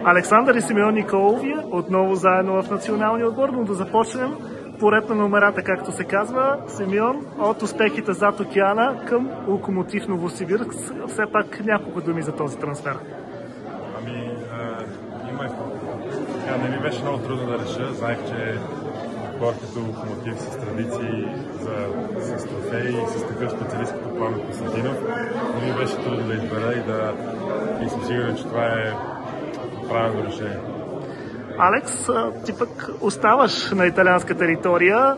Александър и Симеон Николови отново заедно в националния отбор, но да започнем поред на номерата, както се казва. Симеон, от успехите зад океана към Локомотив Новосибирск. Все пак няколко думи за този трансфер. Не ми беше много трудно да реша. Знаех, че отбор като Локомотив с традиции с трофеи и с такъв специалист като Пламен Константинов. Не ми беше трудно да избера и съм сигурен, че това е правилно решение. Алекс, ти пък оставаш на италианска територия.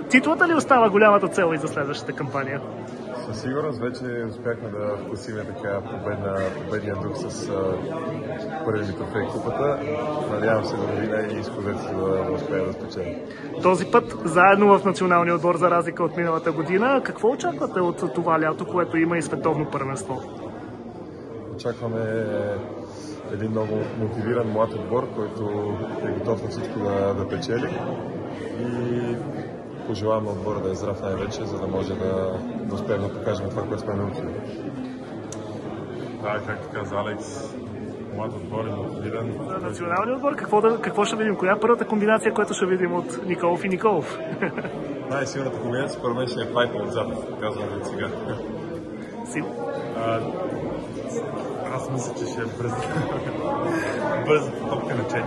Титлата ли остава голямата цел и за следващата кампания? Със сигурност вече успяхме да вкусиме така победния дух с първи ми трофей купата. Надявам се до година и изходеца да успея да спечеля. Този път заедно в националния отбор, за разлика от миналата година. Какво очаквате от това лято, което има и световно първенство? Очакваме един много мотивиран млад отбор, който е готов на всичко да печели. И пожелавам на отбора да е здрав най-вече, за да може да успеем да покажем това, което сме научили. Да, както каза Алекс, млад отбор е мотивиран. Националния отбор, какво ще видим? Коя е първата комбинация, която ще видим от Николов и Николов? Най-силната комбинация първо ще е пайпа отзад, казвам от сега. Аз мисля, че ще е бърза топка на 4.